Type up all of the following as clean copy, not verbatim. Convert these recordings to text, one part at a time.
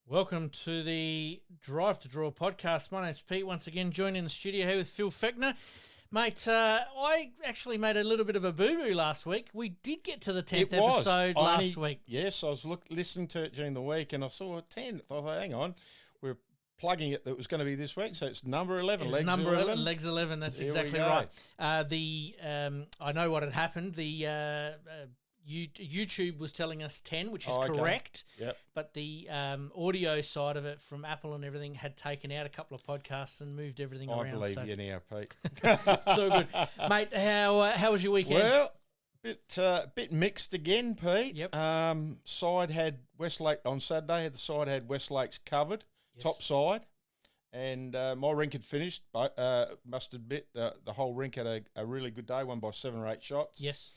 Welcome to the Drive to Draw podcast. My name's Pete, once again joining the studio here with Phil Feckner. Mate, I actually made a little bit of a boo-boo last week. We did get to the 10th episode last week. Yes, I was listening to it during the week and I saw 10. I thought, hang on, we're plugging it that was going to be this week, so it's number 11. Legs 11, that's exactly right. I know what had happened. The YouTube was telling us 10, which is correct. Yep. But the audio side of it from Apple and everything had taken out a couple of podcasts and moved everything around. I believe you now, Pete. So good. Mate, how was your weekend? Well, bit mixed again, Pete. Yep. Side had Westlake on Saturday. The side had Westlakes covered, top side. And my rink had finished, but must admit the whole rink had a really good day, won by 7 or 8 shots. Yes.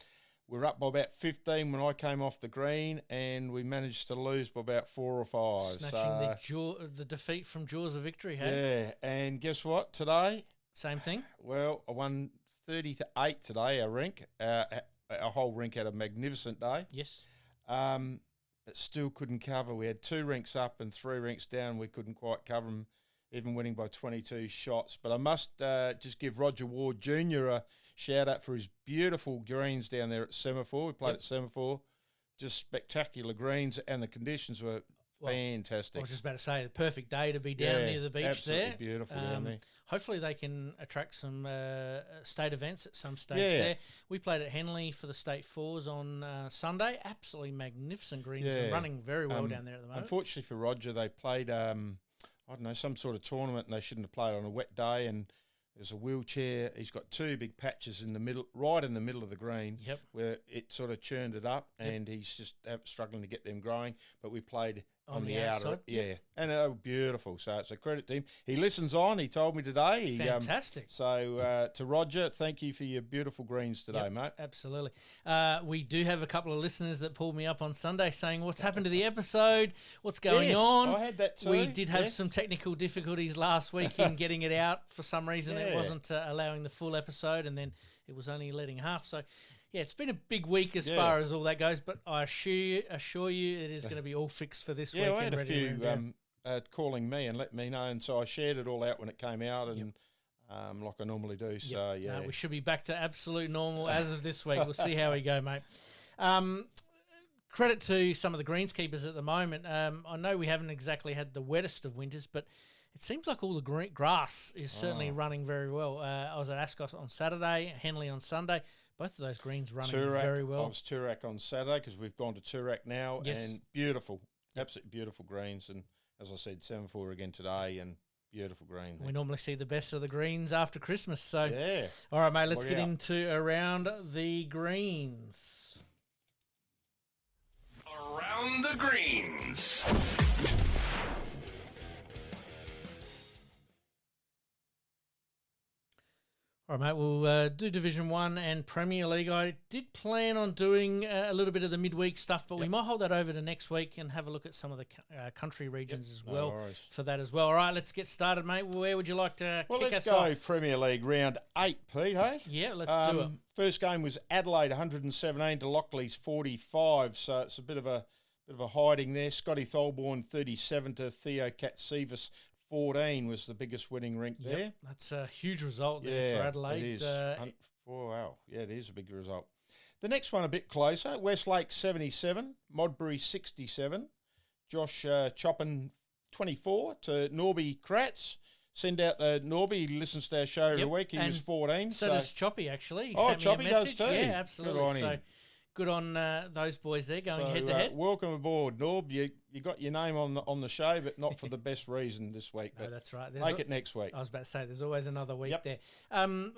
We were up by about 15 when I came off the green, and we managed to lose by about 4 or 5. Snatching the defeat from jaws of victory, hey? Yeah, and guess what? Today, same thing. Well, I won 30-8 today. Our rink, our whole rink had a magnificent day. Yes. But still couldn't cover. We had 2 rinks up and 3 rinks down. We couldn't quite cover them, even winning by 22 shots. But I must just give Roger Ward Jr. a shout-out for his beautiful greens down there at Semaphore. We played at Semaphore. Just spectacular greens, and the conditions were fantastic. I was just about to say, the perfect day to be down near the beach absolutely there. Beautiful down there. Hopefully they can attract some state events at some stage there. We played at Henley for the State Fours on Sunday. Absolutely magnificent greens and running very well down there at the moment. Unfortunately for Roger, they played... I don't know, some sort of tournament, and they shouldn't have played on a wet day, and there's a wheelchair. He's got 2 big patches in the middle, right in the middle of the green, where it sort of churned it up, and he's just struggling to get them growing. But we played on the outer, and they were beautiful. So it's a credit to him. He listens on. He told me today. Fantastic. So to Roger, thank you for your beautiful greens today, mate. Absolutely. We do have a couple of listeners that pulled me up on Sunday saying, "What's happened to the episode? What's going on?" I had that too. We did have some technical difficulties last week in getting it out. For some reason, it wasn't allowing the full episode, and then it was only letting half. So. Yeah, it's been a big week as far as all that goes, but I assure you it is going to be all fixed for this week. Yeah, I had a few calling me and let me know, and so I shared it all out when it came out, and like I normally do. So, we should be back to absolute normal as of this week. We'll see how we go, mate. Credit to some of the greenskeepers at the moment. I know we haven't exactly had the wettest of winters, but it seems like all the grass is certainly running very well. I was at Ascot on Saturday, Henley on Sunday. Both of those greens running very well. I was Toorak on Saturday because we've gone to Toorak now, and beautiful, absolutely beautiful greens. And as I said, 7-4 again today, and beautiful green. We normally see the best of the greens after Christmas. So, all right, mate, let's get into Around the Greens. Around the Greens. All right, mate, we'll do Division 1 and Premier League. I did plan on doing a little bit of the midweek stuff, but we might hold that over to next week and have a look at some of the country regions as well for that as well. All right, let's get started, mate. Where would you like to kick us off? Let's go Premier League round 8, Pete, hey? Yeah, let's do it. First game was Adelaide 117 to Lockleys 45, so it's a bit of a hiding there. Scotty Tholborn 37 to Theo Katsikas 14 was the biggest winning rink there. That's a huge result there for Adelaide. It is. Wow. Yeah, it is a big result. The next one a bit closer. Westlake 77, Modbury 67, Josh Choppin 24 to Norby Kratz. Send out Norby. He listens to our show every week. He was 14. So does Choppy, actually. He sent me a Choppy does too. Yeah, absolutely. Good on those boys there going head-to-head. Welcome aboard, Norb. You got your name on the show, but not for the best reason this week. No, that's right. Take it next week. I was about to say, there's always another week there.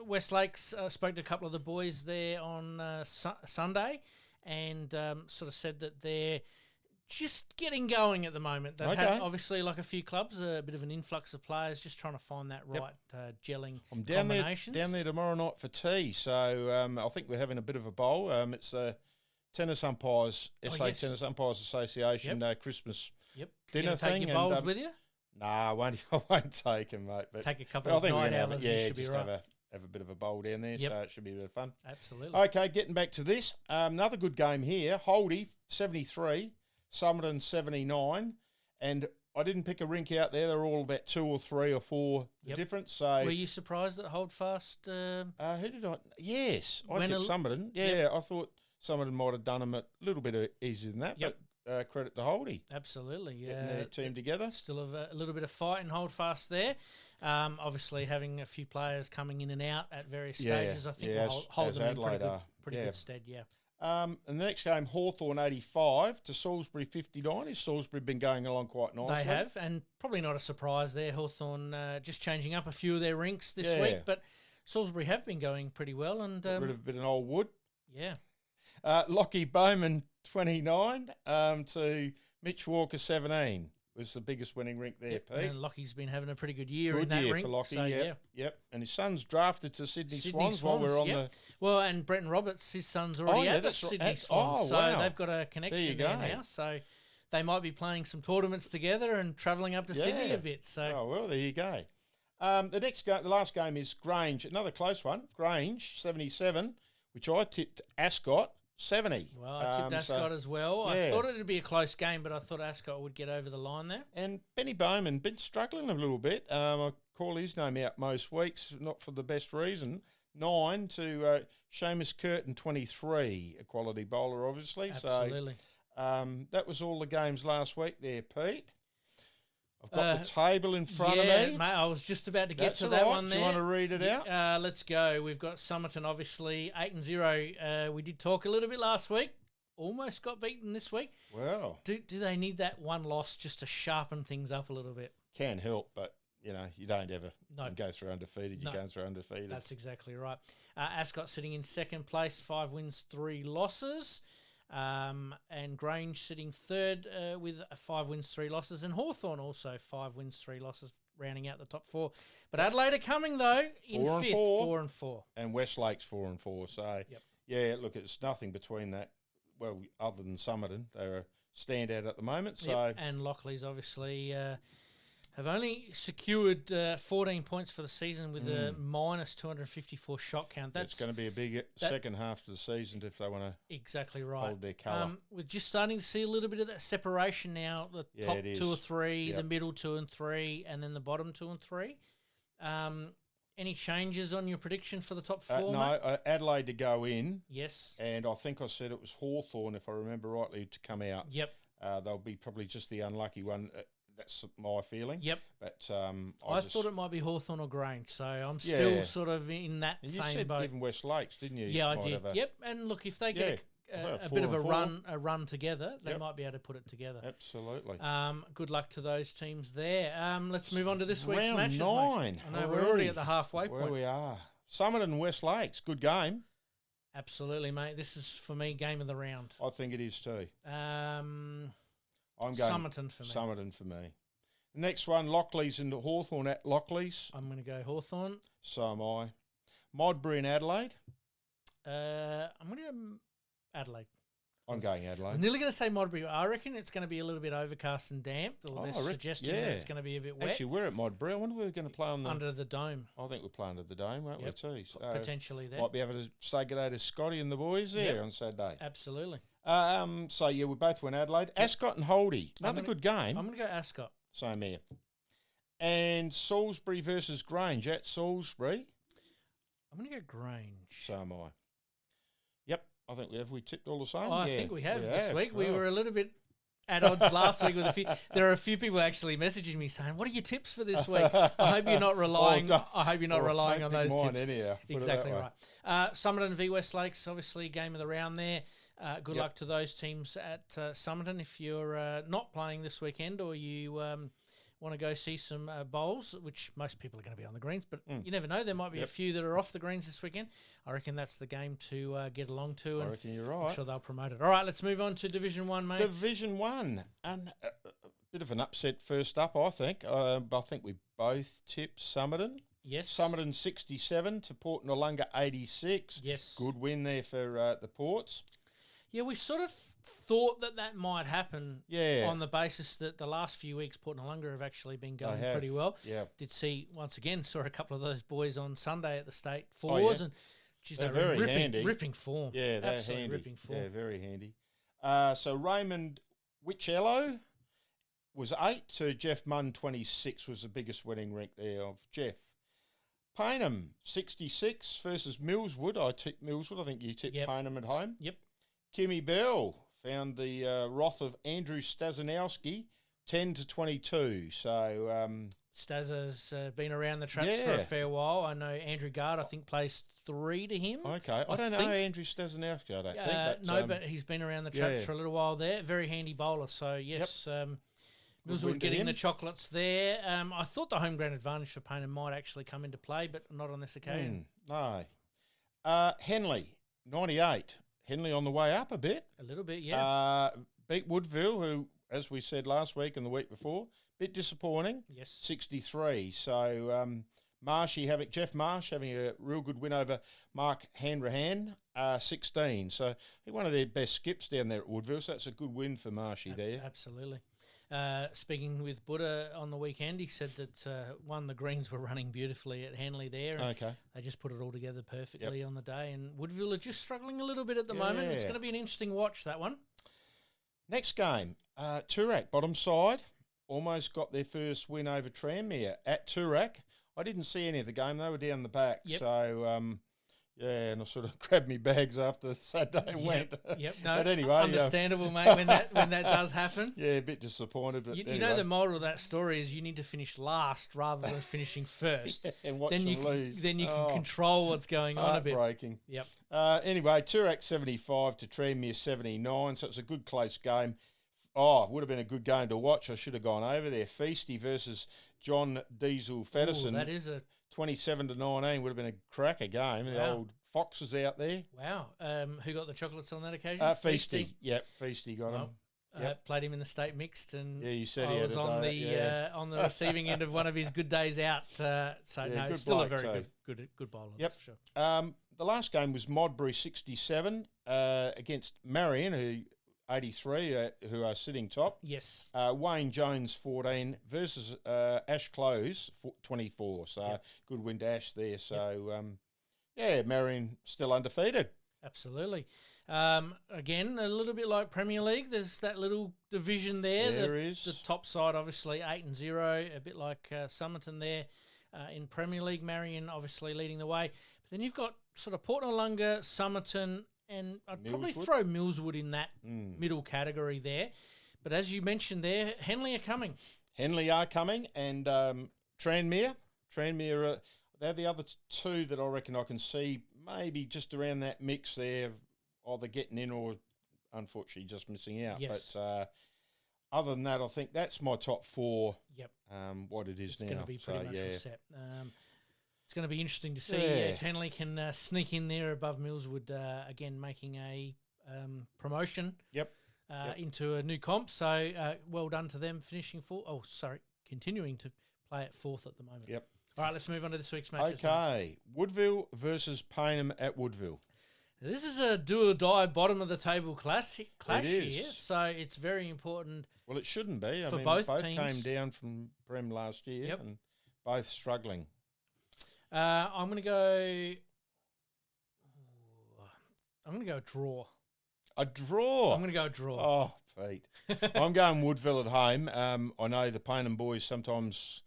Westlakes spoke to a couple of the boys there on Sunday and sort of said that they're just getting going at the moment. They've had, obviously, like a few clubs, a bit of an influx of players, just trying to find that right gelling combinations. I'm down there tomorrow night for tea, so I think we're having a bit of a bowl. It's a Tennis Umpires, Tennis Umpires Association Christmas dinner thing. Take your bowls with you? Nah, I won't take them, mate. But take a couple of night hours. Should be right. Have a bit of a bowl down there, so it should be a bit of fun. Absolutely. Okay, getting back to this. Another good game here. Holdie, 73. Summerton 79, and I didn't pick a rink out there. They're all about 2 or 3 or 4 difference. So were you surprised at Holdfast? who did I? Yes, I When tipped a- Somerton. Yeah, I thought Somerton might have done them a little bit easier than that. Yep. But credit to Holdy. Absolutely, yeah. Getting their team together. Still a little bit of fight in Holdfast there. Obviously, having a few players coming in and out at various stages, I think will hold as them in Adelaide pretty good stead, yeah. And the next game, Hawthorn 85 to Salisbury 59. Has Salisbury been going along quite nicely? They have, and probably not a surprise there. Hawthorn just changing up a few of their rinks this week, but Salisbury have been going pretty well. And got rid of a bit of old wood. Yeah. Lockie Bowman 29 to Mitch Walker 17 was the biggest winning rink there, Pete. And Lockie's been having a pretty good year in that year rink. for Lockie, so, yep. And his son's drafted to Sydney Swans while we're on the... Well, and Brenton Roberts, his son's already at the Sydney Swans, so they've got a connection there now. So they might be playing some tournaments together and travelling up to Sydney a bit. So oh, well, there you go. The last game is Grange, another close one. Grange, 77, which I tipped Ascot, 70. Well, I tipped Ascot as well. I thought it would be a close game, but I thought Ascot would get over the line there. And Benny Bowman been struggling a little bit. I call his name out most weeks, not for the best reason. 9 to Seamus Curtin, 23, a quality bowler, obviously. Absolutely. So that was all the games last week there, Pete. I've got the table in front of me. Yeah, mate, I was just about to get to that one there. Do you want to read it out? Let's go. We've got Somerton, obviously, 8-0. We did talk a little bit last week. Almost got beaten this week. Well. Do they need that one loss just to sharpen things up a little bit? Can help, but, you don't ever go through undefeated. You go through undefeated. That's exactly right. Ascot sitting in second place, 5 wins, 3 losses. And Grange sitting third with 5 wins, 3 losses, and Hawthorn also 5 wins, 3 losses, rounding out the top 4. But Adelaide are coming though in 5th, 4 and 4, and Westlake's 4 and 4. So yeah, look, it's nothing between that. Well, other than Somerton, they're a standout at the moment. So and Lockley's obviously. Have only secured 14 points for the season with a minus 254 shot count. It's going to be a big second half to the season if they want to hold their colour. We're just starting to see a little bit of that separation now. The top 2 or 3, the middle 2 and 3, and then the bottom 2 and 3. Any changes on your prediction for the top 4? No, Adelaide to go in. Yes. And I think I said it was Hawthorn, if I remember rightly, to come out. Yep. They'll be probably just the unlucky one. That's my feeling. Yep. But I thought it might be Hawthorn or Grange, so I'm still sort of in that and same you said boat. Even West Lakes, didn't you? Yeah, I did. Yep. And look, if they get a bit of a run together, they might be able to put it together. Absolutely. Good luck to those teams there. Let's move on to this week's Round matches. 9. Mate. I know we're already at the halfway point. Where we are. Somerton and West Lakes, good game. Absolutely, mate. This is for me game of the round. I think it is too. I'm going Somerton for me. Somerton for me. The next one, Lockleys and Hawthorn at Lockleys. I'm going to go Hawthorn. So am I. Modbury and Adelaide. I'm going to go Adelaide. I'm going Adelaide. I'm nearly going to say Modbury. I reckon it's going to be a little bit overcast and damp. Or they're suggesting that it's going to be a bit wet. Actually, we're at Modbury. I wonder if we're going to play under the dome. I think we're playing under the dome, won't we, too? So potentially there. Might be able to say good day to Scotty and the boys there on Saturday. Absolutely. So, yeah, we both went Adelaide. Ascot and Holdy. Another good game. I'm going to go Ascot. Same here. And Salisbury versus Grange at Salisbury. I'm going to go Grange. So am I. Yep, I think we tipped all the same. I think we have this week. Well. We were a little bit at odds last week with a few. There are a few people actually messaging me saying, "What are your tips for this week?" I hope you're not relying. I hope you're not relying on those tips. Anyhow, exactly right. Somerton v West Lakes, obviously game of the round there. Good luck to those teams at Somerton if you're not playing this weekend or you want to go see some bowls, which most people are going to be on the greens, but you never know. There might be a few that are off the greens this weekend. I reckon that's the game to get along to. I reckon you're right. I'm sure they'll promote it. All right, let's move on to Division 1, mate. Division 1. And a bit of an upset first up, I think. I think we both tipped Somerton. Yes. Somerton 67 to Port Noarlunga 86. Yes. Good win there for the Ports. Yeah, we sort of thought that might happen on the basis that the last few weeks Port Noarlunga have actually been going pretty well. Yeah. Did saw a couple of those boys on Sunday at the State Fours and geez, they're very handy. Ripping form. Yeah, they're absolutely handy. Ripping form. Yeah, very handy. So Raymond Wichello was 8 to Jeff Munn 26 was the biggest winning rink there of Jeff. Paynham 66 versus Millswood. I tipped Millswood. I think you tipped Paynham at home. Yep. Kimmy Bell found the wrath of Andrew Stazanowski 10 to 22. So Stazza's been around the traps for a fair while. I know Andrew Gard, I think, plays 3 to him. Okay. I don't know Andrew Stazanowski, I don't think. But, but he's been around the traps for a little while there. Very handy bowler. So, yes, Millswood getting the chocolates there. I thought the home ground advantage for Paynham might actually come into play, but not on this occasion. No. Henley, 98. Henley on the way up a bit. A little bit, yeah. Beat Woodville, who, as we said last week and the week before, bit disappointing. Yes. 63. So Jeff Marsh having a real good win over Mark Hanrahan, 16. So one of their best skips down there at Woodville. So that's a good win for Marshy there. Absolutely. Speaking with Buddha on the weekend, he said that the greens were running beautifully at Hanley there. And they just put it all together perfectly on the day. And Woodville are just struggling a little bit at the moment. It's going to be an interesting watch, that one. Next game, Toorak, bottom side, almost got their first win over Tranmere at Toorak. I didn't see any of the game. They were down the back. So, and I sort of grabbed me bags after Saturday and went. Yep. No, but anyway, understandable, mate, when that does happen. Yeah, a bit disappointed. But you know the moral of that story is you need to finish last rather than finishing first. And watch them lose. Then you can control what's going on a bit. Heartbreaking. Yep. Anyway, Toorak 75 to Tranmere 79, so it's a good close game. Oh, it would have been a good game to watch. I should have gone over there. Feasty versus John Diesel Fedderson. That is a 27 to 19 would have been a cracker game. The old Foxes out there. Wow. Who got the chocolates on that occasion? Feasty. Yep, Feasty got them. Played him in the state mixed, and you said I was on the receiving end of one of his good days out. It's still a very good bowler. Yep. For sure. The last game was Modbury 67 against Marion, who 83, who are sitting top. Yes. Wayne Jones 14 versus Ash Close 24. So good win to Ash there. So Marion still undefeated. Absolutely. Again, a little bit like Premier League. There's that little division there. There is. The top side, obviously, 8-0, a bit like Somerton there. In Premier League, Marion obviously leading the way. But then you've got sort of Port Noarlunga, Somerton, and I'd probably throw Millswood in that middle category there. But as you mentioned there, Henley are coming. And Tranmere. They're the other two that I reckon I can see maybe just around that mix there, either getting in or unfortunately just missing out. Yes. But other than that, I think that's my top 4. Yep. What it is it's now. It's going to be pretty much all set. It's going to be interesting to see if Henley can sneak in there above Millswood again, making a promotion into a new comp. So well done to them finishing continuing to play at 4th at the moment. Yep. All right, let's move on to this week's matches. Okay. Woodville versus Paynham at Woodville. This is a do or die bottom of the table clash is. here, so it's very important. Well, it shouldn't be. Both teams came down from Prem last year and both struggling. I'm going to go draw. A draw? I'm going to go draw. Oh, Pete. I'm going Woodville at home. I know the Paynham boys sometimes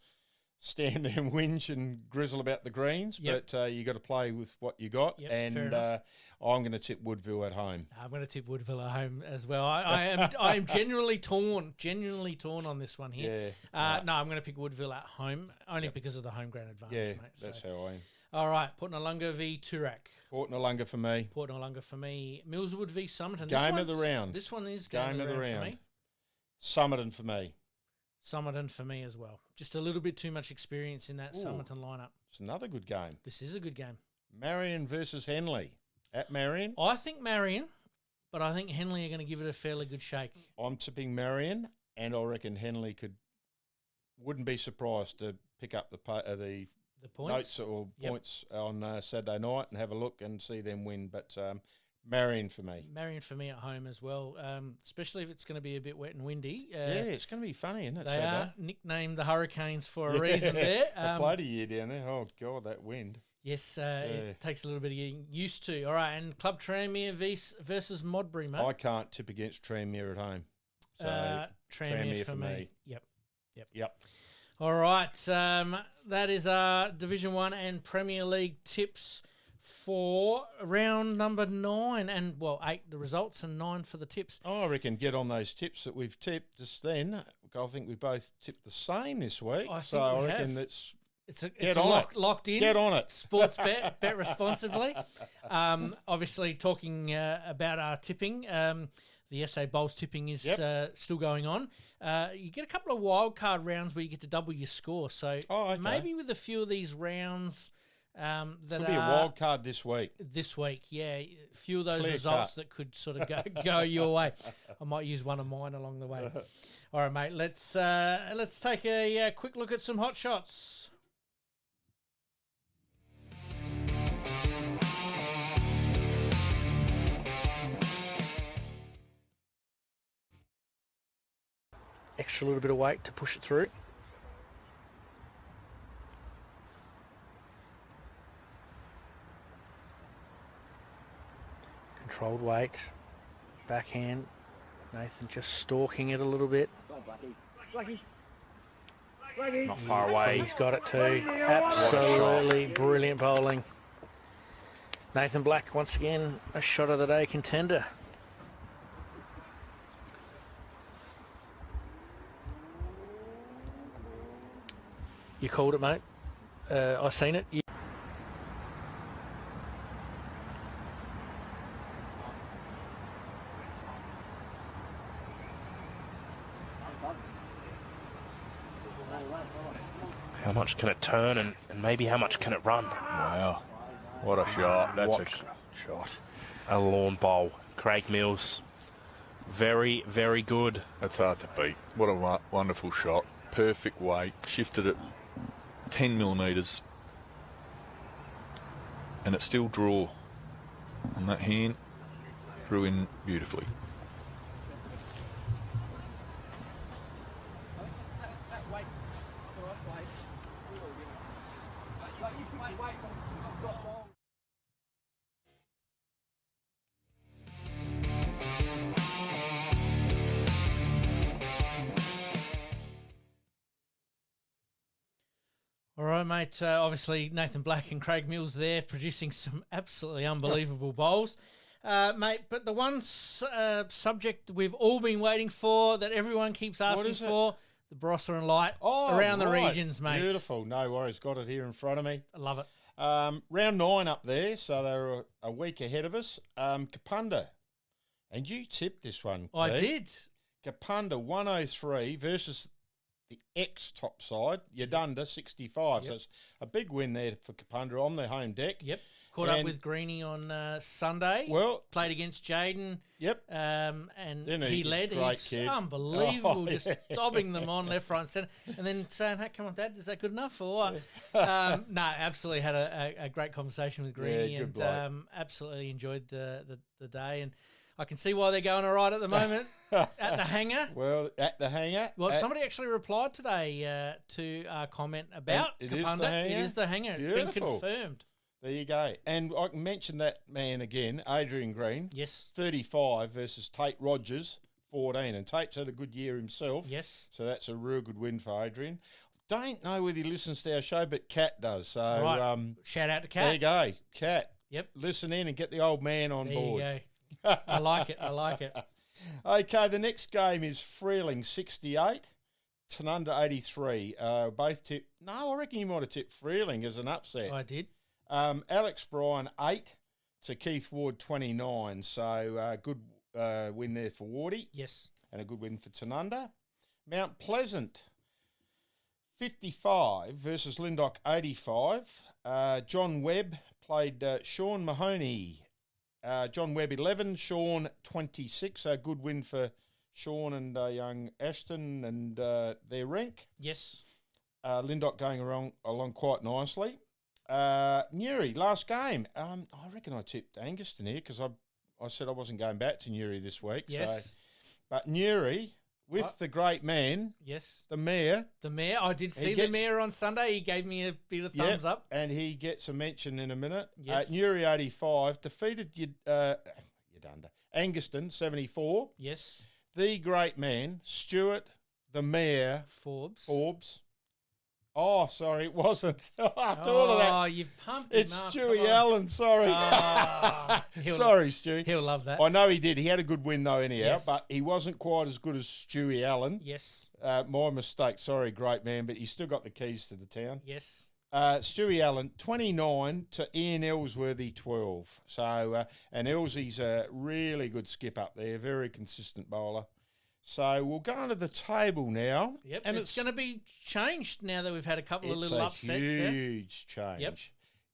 stand there and whinge and grizzle about the greens, but you got to play with what you got. And I'm going to tip Woodville at home. I'm going to tip Woodville at home as well. I am genuinely torn on this one here. No, I'm going to pick Woodville at home only because of the home ground advantage, mate. That's how I am. All right, Port Noarlunga v Toorak. Port Noarlunga for me. Millswood v Somerton. Game of the round. This one is game of the round for me. Somerton for me. Somerton for me as well. Just a little bit too much experience in that Somerton lineup. It's another good game. This is a good game. Marion versus Henley. At Marion? I think Marion, but I think Henley are going to give it a fairly good shake. I'm tipping Marion, and I reckon Henley wouldn't be surprised to pick up the points? Notes or points on Saturday night and have a look and see them win. But Marion for me. Marion for me at home as well, especially if it's going to be a bit wet and windy. It's going to be funny, isn't it? They are nicknamed the Hurricanes for a reason there. I played a year down there. Oh, God, that wind. Yes, it takes a little bit of getting used to. All right, and Club Tranmere versus Modbury, mate. I can't tip against Tranmere at home. So Tranmere for me. Yep. All right. That is our Division 1 and Premier League tips for round number 9 and, 8 the results and 9 for the tips. I reckon get on those tips that we've tipped just then. I think we both tipped the same this week. I reckon that's... It's locked in. Get on it. Sports bet responsibly. Obviously, talking about our tipping, the SA Bowls tipping is still going on. You get a couple of wild card rounds where you get to double your score. So maybe with a few of these rounds that could be a wild card this week. This week, yeah, a few of those results that could sort of go your way. I might use one of mine along the way. All right, mate. Let's take a quick look at some hot shots. Extra little bit of weight to push it through. Controlled weight. Backhand. Nathan just stalking it a little bit. Not far away. He's got it too. Absolutely brilliant bowling. Nathan Black, once again, a shot of the day contender. You called it, mate. I seen it. How much can it turn and maybe how much can it run? Wow. What a shot. That's a shot. A lawn bowl. Craig Mills. Very, very good. That's hard to beat. What a wonderful shot. Perfect weight. Shifted it 10 millimetres. And it still drew on that hand. Drew in beautifully. All right, mate. Obviously, Nathan Black and Craig Mills there producing some absolutely unbelievable bowls. Mate, but the one subject we've all been waiting for, that everyone keeps asking for, the Barossa Light around the regions, mate. Beautiful. No worries. Got it here in front of me. I love it. Round 9 up there, so they're a week ahead of us. Kapunda. And you tipped this one, I Pete. did. Kapunda 103 versus the ex-top side, Yadunda 65. Yep. So it's a big win there for Kapunda on their home deck. Yep. Caught up with Greenie on Sunday. Well, played against Jaden. Yep. And he led. Great He's kid. unbelievable, just dobbing them on left, right, and centre, and then saying, "Hey, come on, Dad, is that good enough?" Or no, absolutely had a great conversation with Greenie, and absolutely enjoyed the day. And I can see why they're going all right at the moment at the hangar. Well, at the hangar. Well, somebody actually replied today to our comment about Kapunda. It is the hangar. It's been confirmed. There you go. And I can mention that man again, Adrian Green. Yes. 35 versus Tate Rogers, 14. And Tate's had a good year himself. Yes. So that's a real good win for Adrian. Don't know whether he listens to our show, but Kat does. So shout out to Kat. There you go. Kat. Yep. Listen in and get the old man on board. There you go. I like it. Okay, the next game is Freeling 68, Tanunda 83. Both tipped. No, I reckon you might have tipped Freeling as an upset. I did. Alex Bryan 8 to Keith Ward 29. So good win there for Wardy. Yes. And a good win for Tanunda. Mount Pleasant 55 versus Lindock 85. John Webb played Sean Mahoney. John Webb 11, Sean 26. A good win for Sean and young Ashton and their rank. Yes. Lindock going along quite nicely. Newry, last game. I reckon I tipped Anguston here because I said I wasn't going back to Newry this week. Yes. So, but Newry with the great man. Yes. The mayor. The mayor. I did see the mayor on Sunday. He gave me a bit of thumbs up. And he gets a mention in a minute. Yes. Newry 85 defeated Anguston 74. Yes. the great man, Stuart, the mayor, Forbes. Oh, sorry, it wasn't. After all of that. Oh, you've pumped him It's up. Stewie Come on. Allen, sorry. Sorry, Stewie. He'll love that. I know he did. He had a good win, though, anyhow, Yes. but he wasn't quite as good as Stewie Allen. Yes. My mistake. Sorry, great man, but he's still got the keys to the town. Yes. Stewie Allen, 29 to Ian Ellsworthy, 12. So, and Elsy's a really good skip up there, very consistent bowler. So we'll go onto the table now. Yep, and it's going to be changed now that we've had a couple of little upsets there. It's a huge change. Yep.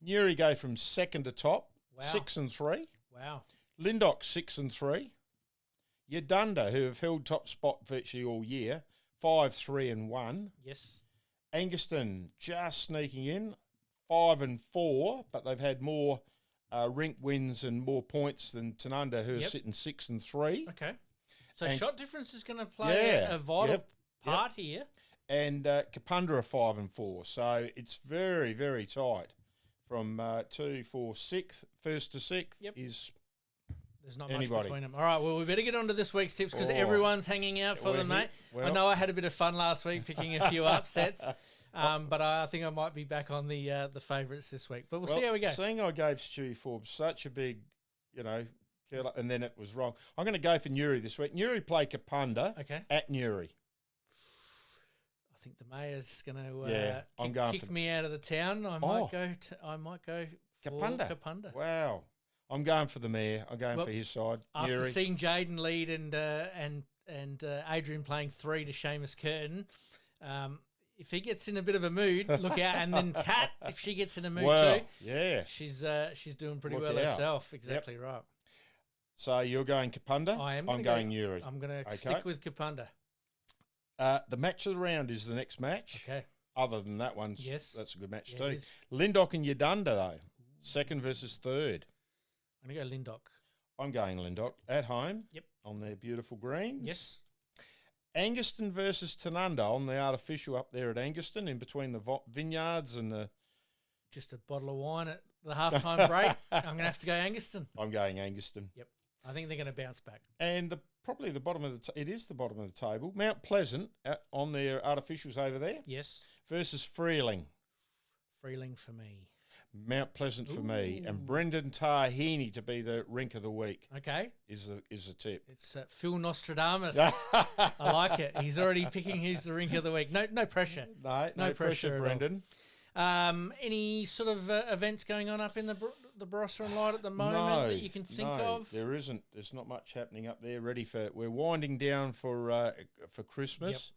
Newry go from second to top, Wow. 6 and 3. Wow. Lindok 6 and 3. Yadunda, who have held top spot virtually all year, 5, 3 and 1. Yes. Angaston just sneaking in, 5 and 4, but they've had more rink wins and more points than Tanunda, who are sitting 6 and 3. Okay. So And- shot difference is going to play a vital part here. And Kapunda are 5 and 4. So it's very, very tight. From 2, 4, 6th, first to 6th is There's not anybody. much between them. All right, well, we better get on to this week's tips because Oh. everyone's hanging out for them, mate. I know I had a bit of fun last week picking a few upsets, but I think I might be back on the favourites this week. But we'll see how we go. Seeing I gave Stewie Forbes such a big, killer, and then it was wrong, I'm going to go for Newry this week. Newry play Kapunda at Newry. I think the mayor's going to kick me out of the town. I might go for Kapunda. Wow. I'm going for the mayor. I'm going for his side. After Newry. seeing Jaden lead and Adrian playing 3 to Seamus Curtin, if he gets in a bit of a mood, look out. And then Kat, if she gets in a mood too, she's doing pretty well herself. Exactly right. So you're going Kapunda? I am. I'm going Newry. I'm going to stick with Kapunda. The match of the round is the next match. Okay. Other than that one, that's a good match too. Lindok and Yadunda, though. Second versus third. I'm going to go Lindok. I'm going Lindok at home. Yep. On their beautiful greens. Yes. Angaston versus Tanunda on the artificial up there at Angaston in between the vineyards and the... Just a bottle of wine at the halftime break. I'm going to have to go Angaston. I'm going Angaston. Yep. I think they're going to bounce back. And probably the bottom of it is the bottom of the table. Mount Pleasant on their artificials over there. Yes. Versus Freeling. Freeling for me. Mount Pleasant for me. And Brendan Tahini to be the rink of the week. Okay. Is the tip. It's Phil Nostradamus. I like it. He's already picking who's the rink of the week. No pressure. No pressure, Brendan. Any sort of events going on up in the Barossa Light at the moment that you can think of? There isn't. There's not much happening up there. We're winding down for Christmas.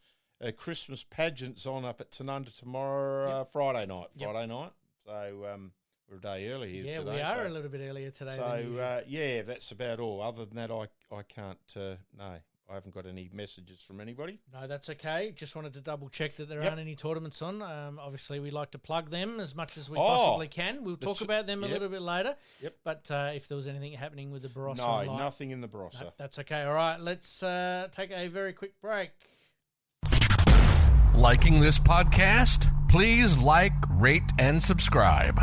Christmas pageants on up at Tanunda tomorrow, Friday night. So we're a day early here today. Yeah, we are a little bit earlier today. So that's about all. Other than that, I can't. I haven't got any messages from anybody. No, that's okay. Just wanted to double check that there aren't any tournaments on. Obviously, we like to plug them as much as we possibly can. We'll talk about them a little bit later. Yep. But if there was anything happening with the Barossa Light, nothing in the Barossa. No, that's okay. All right, let's take a very quick break. Liking this podcast? Please like, rate, and subscribe.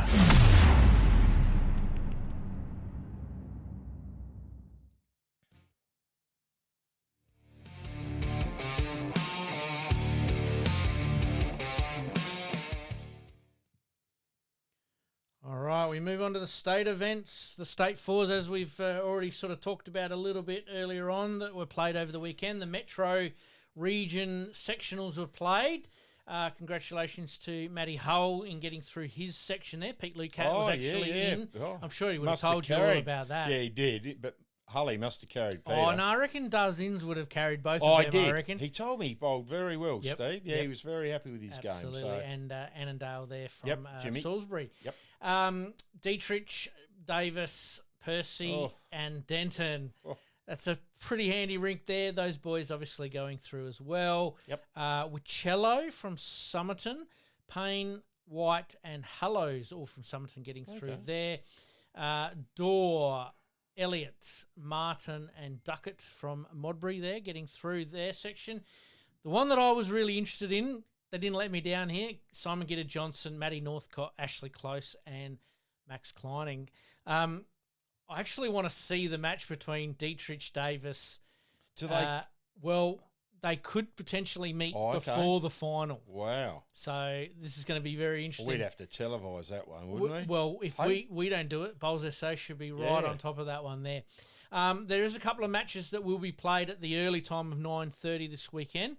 All right, we move on to the state events, the state fours, as we've already sort of talked about a little bit earlier on, that were played over the weekend. The Metro Region sectionals were played. Congratulations to Matty Hull in getting through his section there. Pete Lucat was actually in. Oh, I'm sure he would have told you all about that. Yeah, he did, but Hully must have carried Peter. Oh, no, I reckon Dazins would have carried both of them, I reckon. He told me he bowled very well, Steve. Yeah, he was very happy with his game. Absolutely, and Annandale there from Salisbury. Yep. Dietrich, Davis, Percy, and Denton. Oh. That's a pretty handy rink there. Those boys obviously going through as well. Yep. Wicello from Somerton, Payne, White, and Hallows all from Somerton getting through there. Dorr, Elliott, Martin, and Duckett from Modbury there getting through their section. The one that I was really interested in, they didn't let me down here, Simon Gitter-Johnson, Matty Northcott, Ashley Close, and Max Kleining. I actually want to see the match between Dietrich Davis. Do they Well, they could potentially meet before the final. Wow. So this is going to be very interesting. We'd have to televise that one, wouldn't we? Well, if we don't do it, Bowls SA should be right on top of that one there. There is a couple of matches that will be played at the early time of 9:30 this weekend.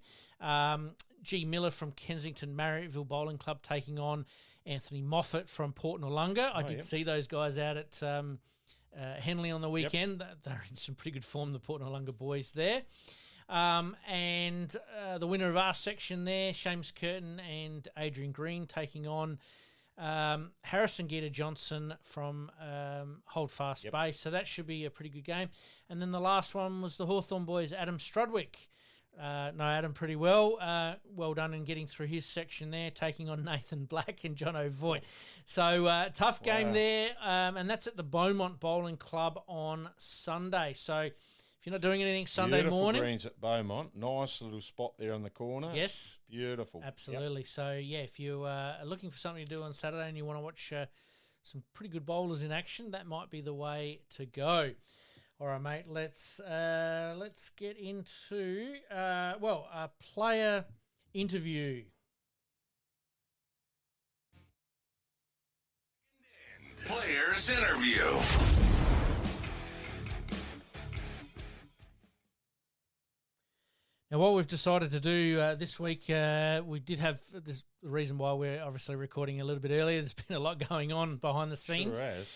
G. Miller from Kensington Marriotteville Bowling Club taking on Anthony Moffat from Port Noarlunga. I did see those guys out at Henley on the weekend. They're in some pretty good form, the Port Noarlunga boys there. And the winner of our section there, Seamus Curtin and Adrian Green, taking on Harrison Gita Johnson from Holdfast Bay. So that should be a pretty good game. And then the last one was the Hawthorn boys, Adam Strudwick. Know Adam pretty well. Well done in getting through his section there, taking on Nathan Black and John O'Voigt. So tough game there, and that's at the Beaumont Bowling Club on Sunday. So if you're not doing anything Sunday morning, greens at Beaumont, nice little spot there on the corner. Yes, beautiful, absolutely. Yep. So if you are looking for something to do on Saturday and you want to watch some pretty good bowlers in action, that might be the way to go. All right, mate. Let's get into a player interview. Players interview. Now, what we've decided to do this week, we did have this. The reason why we're obviously recording a little bit earlier. There's been a lot going on behind the scenes, sure has.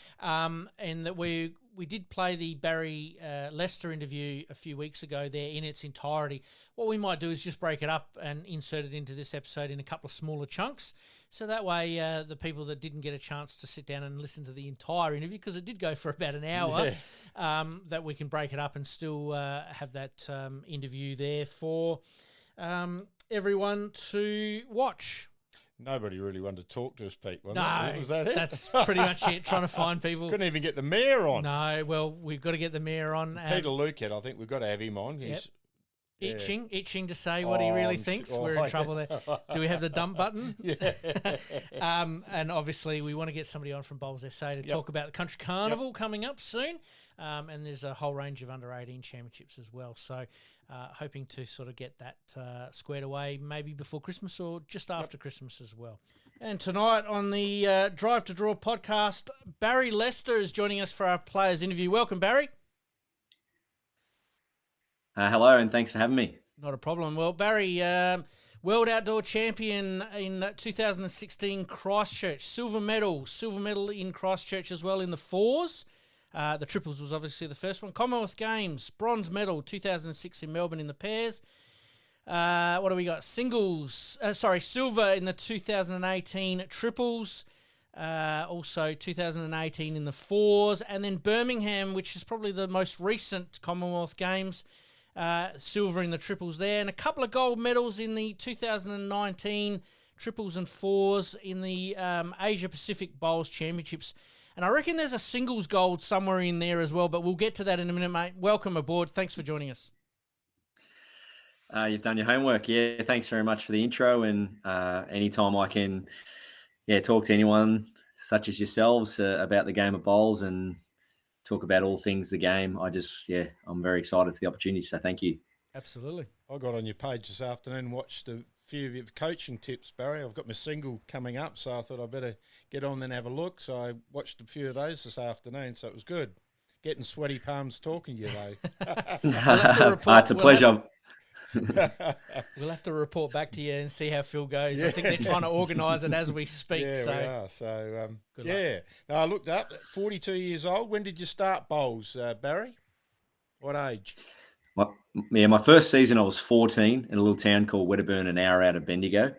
And that we did play the Barrie Leicester interview a few weeks ago there in its entirety. What we might do is just break it up and insert it into this episode in a couple of smaller chunks, so that way the people that didn't get a chance to sit down and listen to the entire interview, because it did go for about an hour, that we can break it up and still have that interview there for everyone to watch. Nobody really wanted to talk to us, Pete. No, was that it? That's pretty much it. Trying to find people. Couldn't even get the mayor on. No, well, we've got to get the mayor on. Peter Luket, I think we've got to have him on. He's itching to say what he really thinks. We're in trouble there. Do we have the dump button? And obviously, we want to get somebody on from Bowls SA to talk about the Country Carnival coming up soon. And there's a whole range of under-18 championships as well. So hoping to sort of get that squared away maybe before Christmas or just after Christmas as well. And tonight on the Drive to Draw podcast, Barrie Leicester is joining us for our players interview. Welcome, Barrie. Hello, and thanks for having me. Not a problem. Well, Barrie, World Outdoor Champion in 2016 Christchurch. Silver medal in Christchurch as well in the fours. The triples was obviously the first one. Commonwealth Games, bronze medal, 2006 in Melbourne in the pairs. What do we got? Silver in the 2018 triples. Also 2018 in the fours. And then Birmingham, which is probably the most recent Commonwealth Games. Silver in the triples there. And a couple of gold medals in the 2019 triples and fours in the Asia Pacific Bowls Championships. And I reckon there's a singles gold somewhere in there as well, but we'll get to that in a minute, mate. Welcome aboard. Thanks for joining us. You've done your homework. Yeah, thanks very much for the intro. And anytime I can talk to anyone such as yourselves about the game of bowls and talk about all things the game, I'm very excited for the opportunity. So thank you. Absolutely. I got on your page this afternoon and watched a few of your coaching tips, Barrie. I've got my single coming up, so I thought I'd better get on and have a look. So I watched a few of those this afternoon, so it was good. Getting sweaty palms talking to you, though. It's a pleasure. We'll have to report back to you and see how Phil goes. I think they're trying to organise it as we speak. Yeah, so. we are. So, good luck. Now, I looked up, 42 years old. When did you start bowls, Barrie? What age? My first season I was 14 in a little town called Wedderburn, an hour out of Bendigo.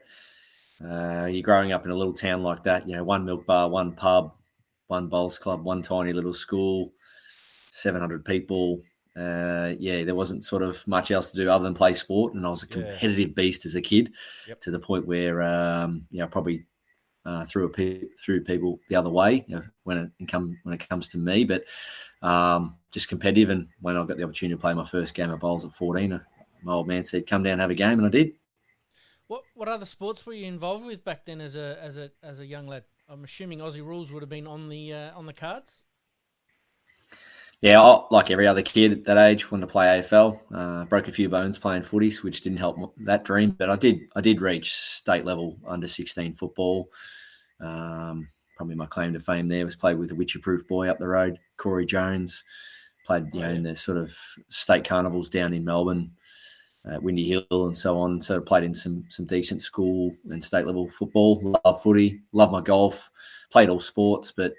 You're growing up in a little town like that, one milk bar, one pub, one bowls club, one tiny little school, 700 people. There wasn't sort of much else to do other than play sport, and I was a competitive beast as a kid, to the point where probably threw people the other way when it comes to me, but just competitive. And when I got the opportunity to play my first game of bowls at 14, my old man said, "Come down and have a game," and I did. What other sports were you involved with back then as a young lad? I'm assuming Aussie rules would have been on the cards. Yeah, like every other kid at that age, wanted to play AFL. Broke a few bones playing footies, which didn't help that dream. But I did reach state level under 16 football. Probably my claim to fame there was played with a witcher-proof boy up the road, Corey Jones. Played in the sort of state carnivals down in Melbourne, Windy Hill, and so on. So played in some decent school and state level football. Love footy, love my golf. Played all sports, but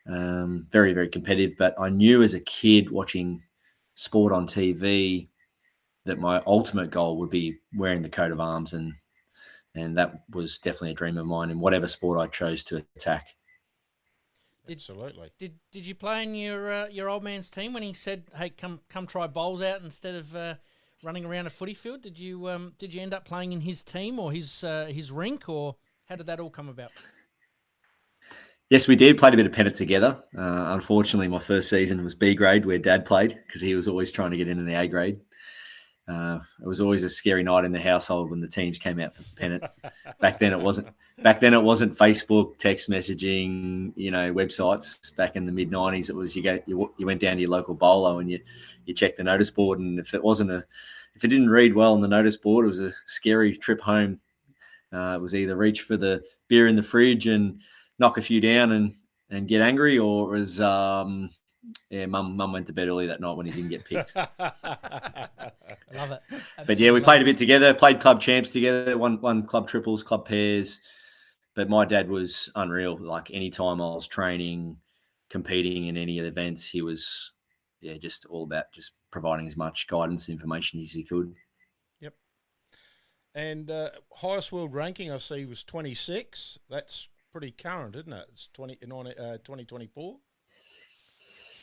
very, very competitive. But I knew as a kid watching sport on TV that my ultimate goal would be wearing the coat of arms, and that was definitely a dream of mine in whatever sport I chose to attack. Absolutely. Did you play in your old man's team when he said, "Hey, come try bowls out instead of running around a footy field"? Did you end up playing in his team or his rink, or how did that all come about? Yes, we did. Played a bit of pennant together. Unfortunately, my first season was B grade where Dad played because he was always trying to get into the A grade. It was always a scary night in the household when the teams came out for pennant. Back then, it wasn't Facebook, text messaging, websites. Back in the mid '90s, it was you went down to your local bowler and you checked the notice board, and if it didn't read well on the notice board, it was a scary trip home. It was either reach for the beer in the fridge and knock a few down and get angry, or it was mum went to bed early that night when he didn't get picked. Love it. But yeah, we played a bit together, played club champs together, won club triples, club pairs. But my dad was unreal. Like any time I was training, competing in any of the events, he was just all about just providing as much guidance and information as he could. Yep. And highest world ranking I see was 26. That's pretty current, isn't it? It's 2024.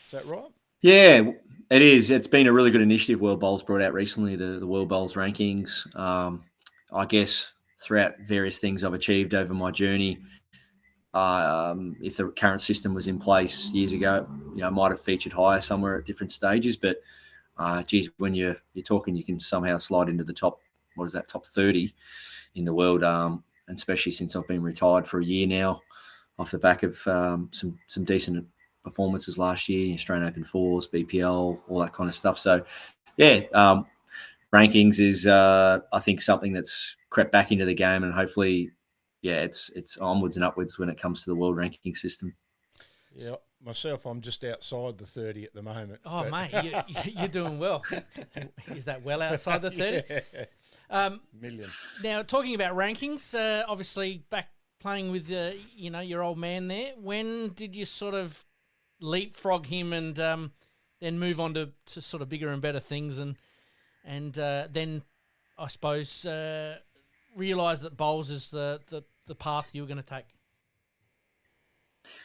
Is that right? Yeah, it is. It's been a really good initiative World Bowls brought out recently, the World Bowls rankings. I guess throughout various things I've achieved over my journey, if the current system was in place years ago, I might have featured higher somewhere at different stages. But, when you're talking, you can somehow slide into the top 30 in the world, and especially since I've been retired for a year now, off the back of some decent performances last year, Australian Open Fours, BPL, all that kind of stuff. So, rankings is I think something that's crept back into the game, and hopefully, it's onwards and upwards when it comes to the world ranking system. Yeah, myself, I'm just outside the 30 at the moment. Oh, mate, you're doing well. Is that well outside the 30? Yeah. Million. Now, talking about rankings, obviously back playing with your old man there. When did you sort of leapfrog him and then move on to sort of bigger and better things, and then I suppose realise that bowls is the path you were going to take?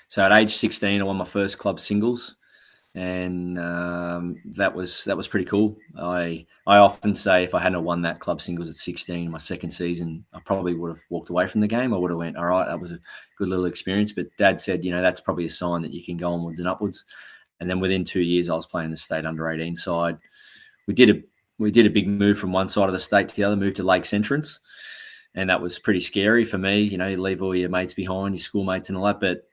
So at age 16, I won my first club singles, and that was pretty cool. I often say if I hadn't won that club singles at 16, my second season, I probably would have walked away from the game. I would have went, all right, that was a good little experience. But Dad said, that's probably a sign that you can go onwards and upwards. And then within 2 years, I was playing the state under-18 side. We did a big move from one side of the state to the other, moved to Lakes Entrance, and that was pretty scary for me. You leave all your mates behind, your schoolmates and all that, but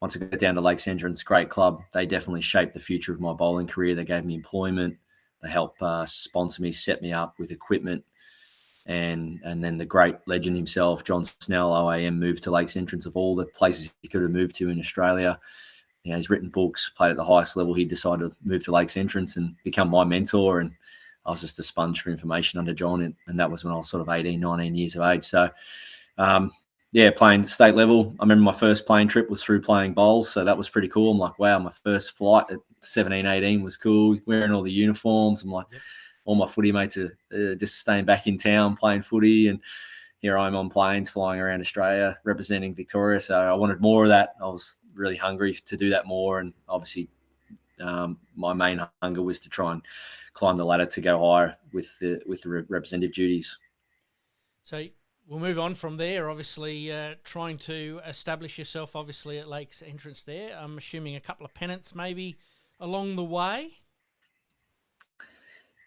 once I got down to Lakes Entrance, great club. They definitely shaped the future of my bowling career. They gave me employment. They helped sponsor me, set me up with equipment. And then the great legend himself, John Snell, OAM, moved to Lakes Entrance of all the places he could have moved to in Australia. He's written books, played at the highest level. He decided to move to Lakes Entrance and become my mentor. And I was just a sponge for information under John. And that was when I was sort of 18, 19 years of age. So, playing state level. I remember my first plane trip was through playing bowls, so that was pretty cool. I'm like, wow, my first flight at 17, 18 was cool, wearing all the uniforms. I'm like, all my footy mates are just staying back in town playing footy, and here I'm on planes flying around Australia representing Victoria. So I wanted more of that. I was really hungry to do that more, and obviously my main hunger was to try and climb the ladder to go higher with the representative duties. So we'll move on from there, obviously trying to establish yourself, obviously, at Lakes Entrance there. I'm assuming a couple of pennants maybe along the way.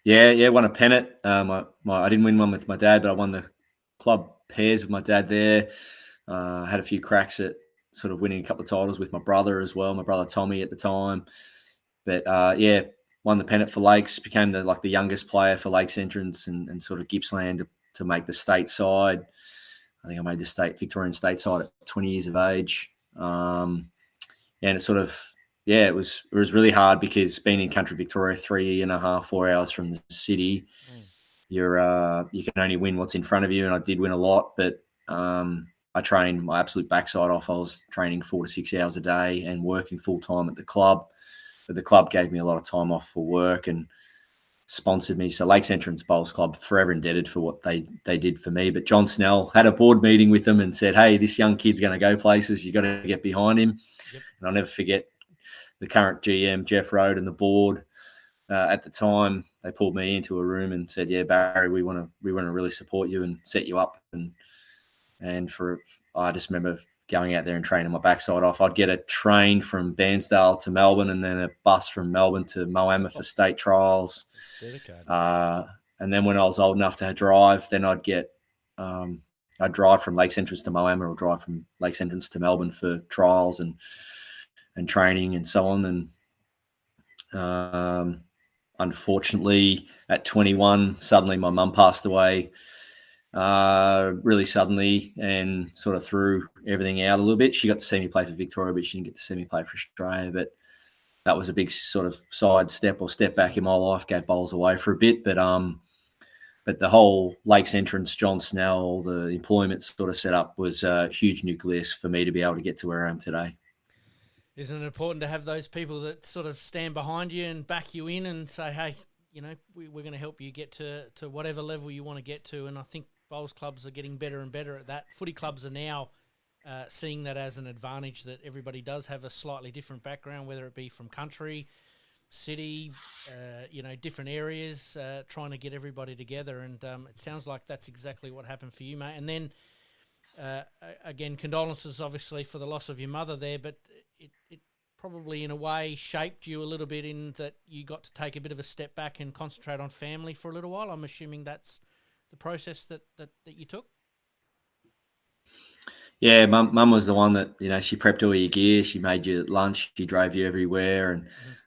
Yeah, won a pennant. I didn't win one with my dad, but I won the club pairs with my dad there. Had a few cracks at sort of winning a couple of titles with my brother as well, my brother Tommy at the time. But yeah, won the pennant for Lakes, became the youngest player for Lakes Entrance and sort of Gippsland to make the state side. I think I made the Victorian state side at 20 years of age. And it sort of, it was really hard because being in country Victoria, 3.5, 4 hours from the city, you can only win what's in front of you. And I did win a lot, but I trained my absolute backside off. I was training 4 to 6 hours a day and working full time at the club. But the club gave me a lot of time off for work and sponsored me. So Lakes Entrance Bowls Club, forever indebted for what they did for me. But John Snell had a board meeting with them and said, hey, this young kid's going to go places. You got to get behind him. Yep. And I'll never forget the current GM, Jeff Rode, and the board at the time. They pulled me into a room and said, yeah, Barry, we want to really support you and set you up. And I just remember going out there and training my backside off. I'd get a train from Bairnsdale to Melbourne and then a bus from Melbourne to Moama for state trials. And then when I was old enough to drive, then I'd drive from Lakes Entrance to Moama or drive from Lakes Entrance to Melbourne for trials and training and so on. And unfortunately, at 21, suddenly my mum passed away. Really suddenly, and sort of threw everything out a little bit. She got to see me play for Victoria, but she didn't get to see me play for Australia. But that was a big sort of side step or step back in my life. Gave bowls away for a bit, but the whole Lakes Entrance, John Snell, the employment sort of set up was a huge nucleus for me to be able to get to where I am today. Isn't it important to have those people that sort of stand behind you and back you in and say, hey, we're going to help you get to whatever level you want to get to? And I think bowls clubs are getting better and better at that. Footy clubs are now seeing that as an advantage, that everybody does have a slightly different background, whether it be from country, city, different areas, trying to get everybody together. And it sounds like that's exactly what happened for you, mate. And then, again, condolences, obviously, for the loss of your mother there, but it probably, in a way, shaped you a little bit in that you got to take a bit of a step back and concentrate on family for a little while. I'm assuming that's the process that you took? Yeah, mum was the one that, she prepped all your gear. She made you lunch. She drove you everywhere.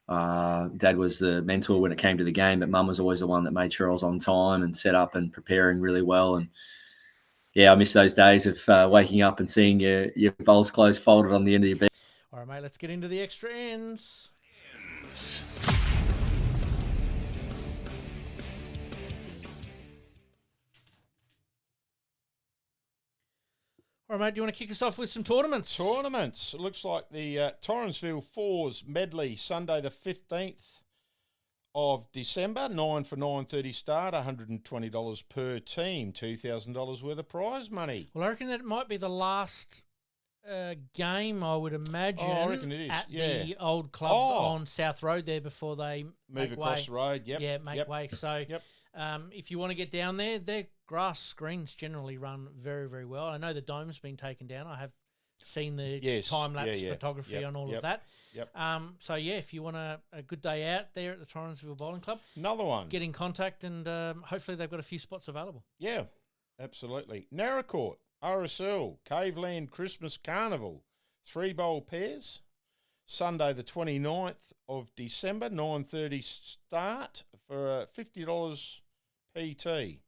And Dad was the mentor when it came to the game, but mum was always the one that made sure I was on time and set up and preparing really well. And yeah, I miss those days of waking up and seeing your bowls clothes folded on the end of your bed. All right, mate, let's get into the extra ends. All right, mate, do you want to kick us off with some tournaments? Tournaments. It looks like the Torrensville Fours medley, Sunday the 15th of December, 9 for 9:30 start, $120 per team, $2,000 worth of prize money. Well, I reckon that it might be the last game, I would imagine, I reckon it is. at the old club on South Road there before they move across the road. Yep. Yeah, make way. So if you want to get down there, their grass screens generally run very, very well. I know the dome's been taken down. I have seen the time-lapse photography on all of that. Yep. So, if you want a good day out there at the Torrensville Bowling Club, another one, get in contact and hopefully they've got a few spots available. Yeah, absolutely. Narracourt, RSL, Caveland Christmas Carnival, 3 bowl pairs, Sunday the 29th of December, 9:30 start for $50 PT.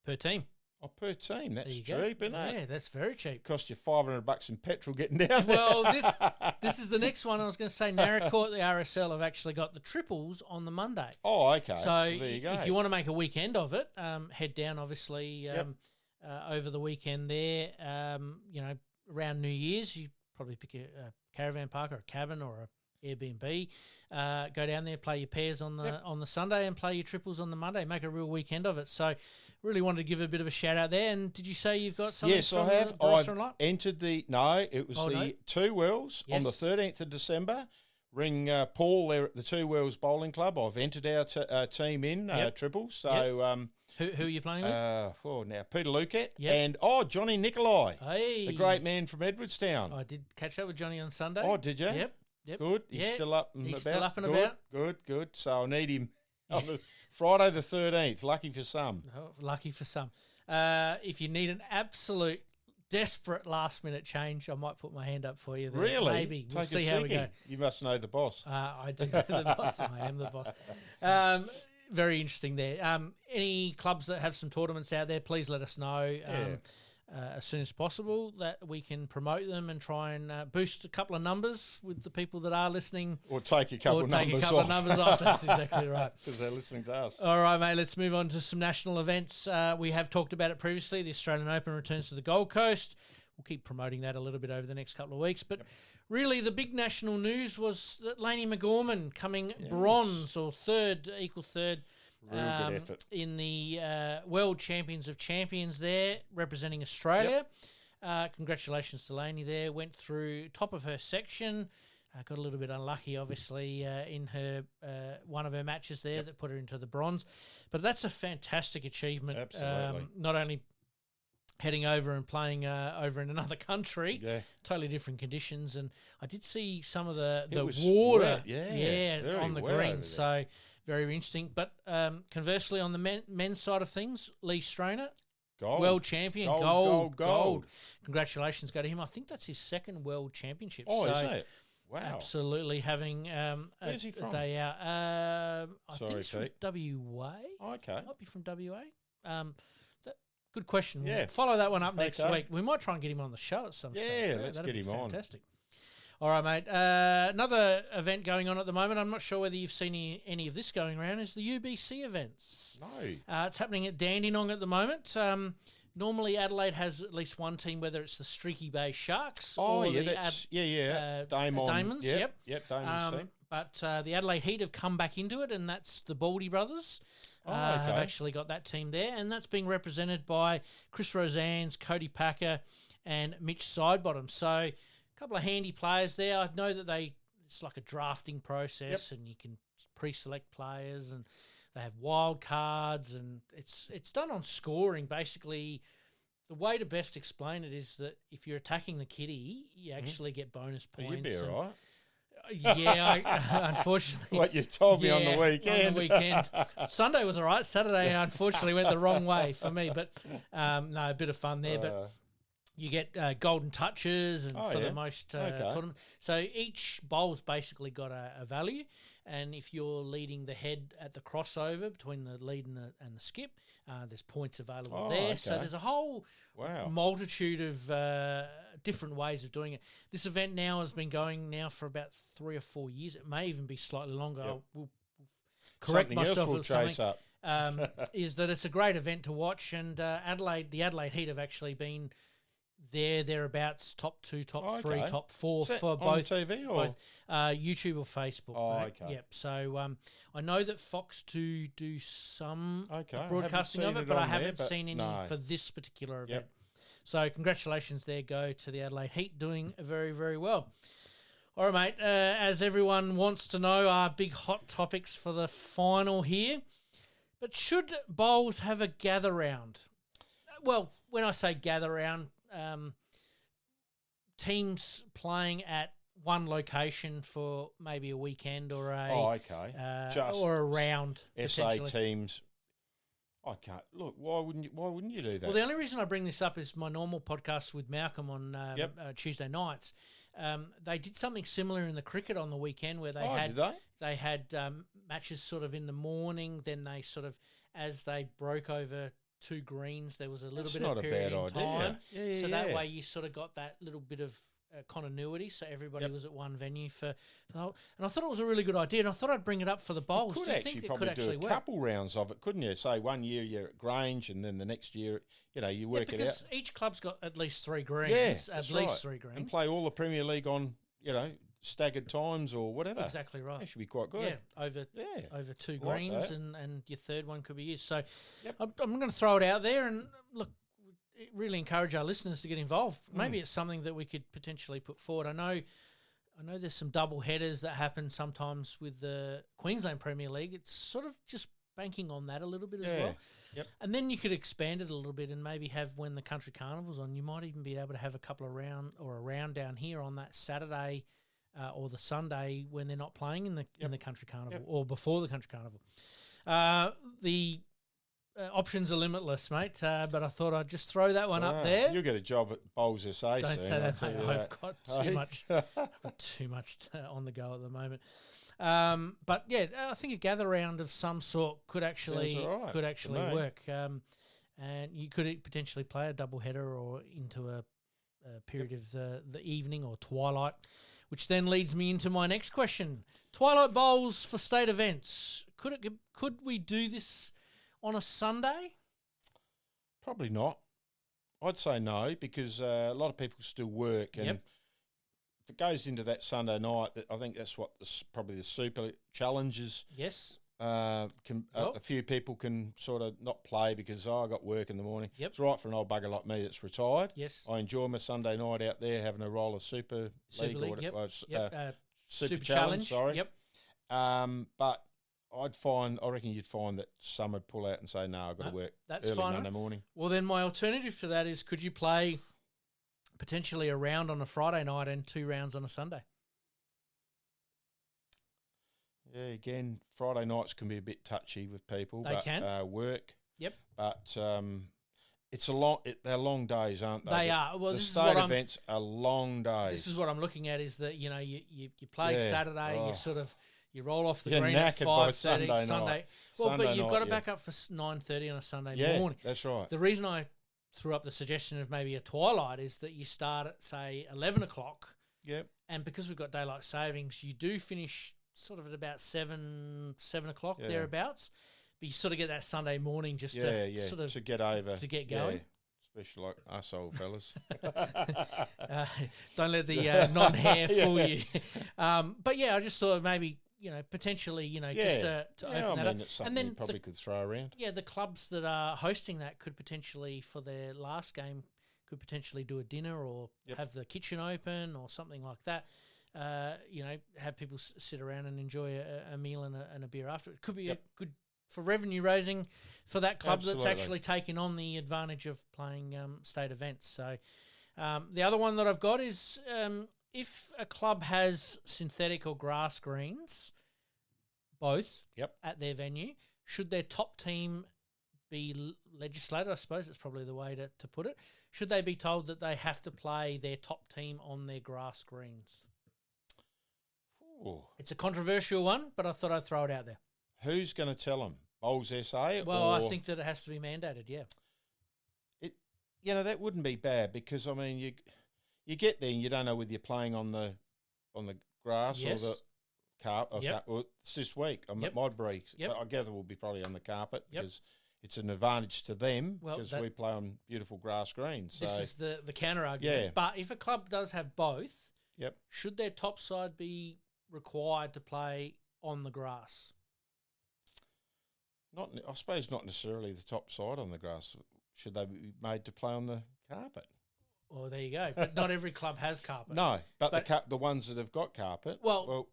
Per team. Oh, per team. That's cheap, isn't it? Yeah, that's very cheap. Cost you $500 in petrol getting down there. Well, this is the next one. I was going to say Narracourt, the RSL, have actually got the triples on the Monday. Oh, okay. So there you go. If you want to make a weekend of it, head down, obviously, over the weekend there. Around New Year's, you probably pick a caravan park or a cabin or a Airbnb, go down there, play your pairs on the Sunday and play your triples on the Monday. Make a real weekend of it. So really wanted to give a bit of a shout out there. And did you say you've got something? Yes, I have. I've entered the Two Wells on the 13th of December. Ring Paul there at the Two Wells Bowling Club. I've entered our team in triples. So who are you playing with? Now Peter Lucat and Johnny Nicolai, the great man from Edwardstown. I did catch up with Johnny on Sunday. Oh, did you? Yep. Good. He's still up and about. Still up and about. Good. So I need him on the Friday the 13th. Lucky for some. Oh, lucky for some. If you need an absolute desperate last-minute change, I might put my hand up for you there. Really? Maybe. We'll Take see a how we go. sickie. You must know the boss. I do know the boss. I am the boss. Very interesting there. Any clubs that have some tournaments out there, please let us know as soon as possible that we can promote them and try and boost a couple of numbers with the people that are listening. Or take a couple of numbers off. Of numbers off. That's exactly right. Because they're listening to us. All right, mate, let's move on to some national events. We have talked about it previously. The Australian Open returns to the Gold Coast. We'll keep promoting that a little bit over the next couple of weeks. But really, the big national news was that Laney McGorman coming bronze or equal third. Real good effort. In the World Champions of Champions there, representing Australia. Congratulations to Laney there. Went through top of her section. Got a little bit unlucky, obviously, in her one of her matches there that put her into the bronze. But that's a fantastic achievement. Absolutely. Not only heading over and playing over in another country, totally different conditions. And I did see some of the water on the greens. So very interesting. But conversely, on the men's side of things, Lee Strainer, world champion, gold. Congratulations go to him. I think that's his second world championship. Oh, is it? Wow. Absolutely having Where's he from? a day out. I think it's from Pete. WA. Oh, okay. Might be from WA. Good question. Yeah. We'll follow that one up next Okay. week. We might try and get him on the show at some stage. Let's That'd get be him on. Fantastic. All right, mate. Another event going on at the moment. I'm not sure whether you've seen any of this going around. Is the UBC events? No. It's happening at Dandenong at the moment. Normally, Adelaide has at least one team, whether it's the Streaky Bay Sharks or the Damons. Yep. Damon's team. But the Adelaide Heat have come back into it, and that's the Baldy brothers. Have actually got that team there, and that's being represented by Chris Rosannes, Cody Packer, and Mitch Sidebottom. So a couple of handy players there. I know that it's like a drafting process, and you can pre-select players, and they have wild cards, and it's done on scoring. Basically, the way to best explain it is that if you're attacking the kitty, you actually get bonus points. You'd be all right. Yeah, unfortunately. What you told me on the weekend. On the weekend. Sunday was all right. Saturday, unfortunately, went the wrong way for me. But, no, a bit of fun there. But you get golden touches and the most tournaments. So each bowl's basically got a value. And if you're leading the head at the crossover between the lead and the skip, there's points available there. Okay. So there's a whole multitude of different ways of doing it. This event now has been going now for about 3 or 4 years. It may even be slightly longer. We'll correct myself with something. Is that it's a great event to watch, and the Adelaide Heat have actually been thereabouts, top 2, top 3, top 4 for both on TV or both YouTube or Facebook. Oh, mate. okay. Yep. So I know that Fox 2 do some Okay. broadcasting of it, but I haven't seen any no. for this particular event. Yep. So congratulations there go to the Adelaide Heat, doing very, very well. All right, mate. As everyone wants to know, our big hot topics for the final here. But should bowls have a gather round? Well, when I say gather round, teams playing at one location for maybe a weekend or a or a round. SA teams. I can't look. Why wouldn't you do that? Well, the only reason I bring this up is my normal podcast with Malcolm on Tuesday nights. They did something similar in the cricket on the weekend where they had matches sort of in the morning. Then they sort of, as they broke over 2 greens, there was a little bit of period in time. So that way you sort of got that little bit of continuity, so everybody was at one venue for the whole. And I thought it was a really good idea, and I thought I'd bring it up for the bowls. You could actually do a couple rounds of it, couldn't you? Say 1 year you're at Grange, and then the next year, you work it out. Because each club's got at least 3 greens, at least 3 greens. And play all the Premier League on, staggered times or whatever. Exactly right. That should be quite good. Yeah, over 2 greens, and your third one could be used. So I'm going to throw it out there, and look, really encourage our listeners to get involved. Maybe it's something that we could potentially put forward. I know there's some double headers that happen sometimes with the Queensland Premier League. It's sort of just banking on that a little bit as well. Yep. And then you could expand it a little bit and maybe have, when the country carnival's on, you might even be able to have a couple of a round down here on that Saturday or the Sunday when they're not playing in the country carnival or before the country carnival. The options are limitless, mate. But I thought I'd just throw that one up there. You'll get a job at Bowls SA. Don't soon, say that, I'll mate. tell you I've got too much on the go at the moment. But yeah, I think a gather round of some sort could actually work. And you could potentially play a double header or into a period of the evening or twilight, which then leads me into my next question: Twilight bowls for state events. Could we do this on a Sunday? Probably not. I'd say no, because a lot of people still work, and if it goes into that Sunday night, I think that's what probably the super challenges. Yes. A few people can sort of not play because I got work in the morning. Yep. It's right for an old bugger like me that's retired. Yes. I enjoy my Sunday night out there having a roll of Super League or whatever. Super Challenge. Sorry. Yep. But I reckon you'd find that some would pull out and say, no, I've got to work early Monday morning. Well, then my alternative to that is, could you play potentially a round on a Friday night and 2 rounds on a Sunday? Yeah, again, Friday nights can be a bit touchy with people. They can. Work. Yep. But they're long days, aren't they? They are. Well, the this state is what events are long days. This is what I'm looking at, is that, you play Saturday, you roll off the You're green at 5:30 Sunday. Well, but you've got to back up for 9:30 on a Sunday morning. That's right. The reason I threw up the suggestion of maybe a twilight is that you start at, say, 11 o'clock. Yep. And because we've got daylight savings, you do finish sort of at about 7 o'clock, thereabouts. But you sort of get that Sunday morning just to sort of... to get over. To get going. Yeah. Especially like us old fellas. Don't let the non-hair fool you. But yeah, I just thought maybe, potentially, just to open that up. It's something and then you probably could throw around. Yeah, the clubs that are hosting that could potentially, for their last game, could potentially do a dinner or have the kitchen open or something like that. Have people sit around and enjoy a meal and a beer after. It could be a good for revenue raising for that club that's actually taking on the advantage of playing state events. So the other one that I've got is if a club has synthetic or grass greens, both at their venue, should their top team be legislated? I suppose that's probably the way to put it. Should they be told that they have to play their top team on their grass greens? Ooh. It's a controversial one, but I thought I'd throw it out there. Who's going to tell them? Bowls SA? Well, I think that it has to be mandated, yeah. That wouldn't be bad because, I mean, you get there and you don't know whether you're playing on the grass or the carpet. Well, it's this week. I'm at Modbury, but I gather we'll be probably on the carpet because it's an advantage to them because we play on beautiful grass greens. This is the counter argument. Yeah. But if a club does have both, should their top side be required to play on the grass? I suppose not necessarily the top side on the grass. Should they be made to play on the carpet? Well, there you go. But not every club has carpet. No, but the ones that have got carpet. No,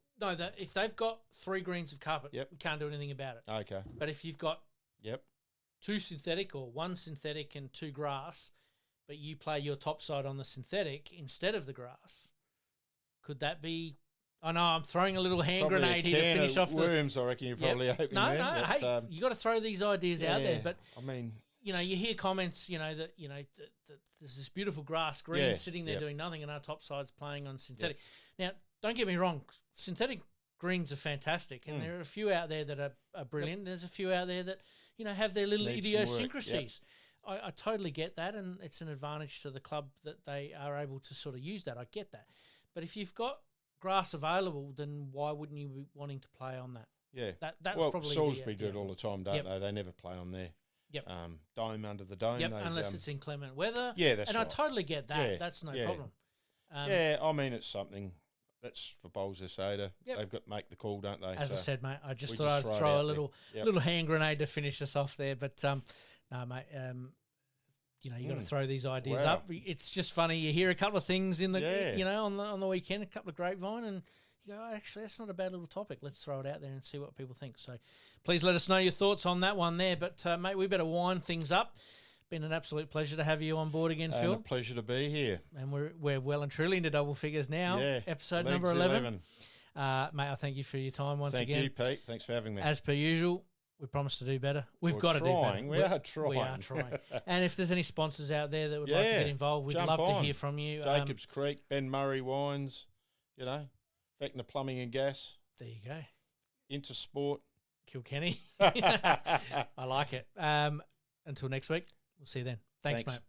if they've got 3 greens of carpet, we can't do anything about it. Okay. But if you've got 2 synthetic or 1 synthetic and 2 grass, but you play your top side on the synthetic instead of the grass, could that be... I know I'm throwing a little hand grenade here to finish off worms, I reckon you're probably hoping. No, you got to throw these ideas out there. But I mean, you hear comments, that there's this beautiful grass green sitting there doing nothing, and our top side's playing on synthetic. Now, don't get me wrong, synthetic greens are fantastic, and there are a few out there that are brilliant. There's a few out there that have their little idiosyncrasies. I totally get that, and it's an advantage to the club that they are able to sort of use that. I get that, but if you've got grass available, then why wouldn't you be wanting to play on that? Yeah, that's probably Salisbury do it all the time, don't they? They never play on their dome under the dome. Unless it's inclement weather. Yeah, that's and right. I totally get that. Yeah, that's no problem. I mean, it's something that's for Bowls SA. They've got to make the call, don't they? As I said, mate, I just thought I'd throw a little hand grenade to finish us off there. But no, mate. You got to throw these ideas up. It's just funny. You hear a couple of things in the, on the weekend, a couple of grapevine, and you go, actually, that's not a bad little topic. Let's throw it out there and see what people think. So please let us know your thoughts on that one there. But, mate, we better wind things up. Been an absolute pleasure to have you on board again, Phil. A pleasure to be here. And we're well and truly into double figures now. Yeah. Episode number 11. Mate, I thank you for your time once again. Thank you, Pete. Thanks for having me. As per usual, We promise to do better. We're got to do better. We are trying. We are trying. And if there's any sponsors out there that would like to get involved, we'd love to hear from you. Jacobs Creek, Ben Murray Wines, Vecna Plumbing and Gas. There you go. Intersport. Kilkenny. I like it. Until next week, we'll see you then. Thanks. Mate.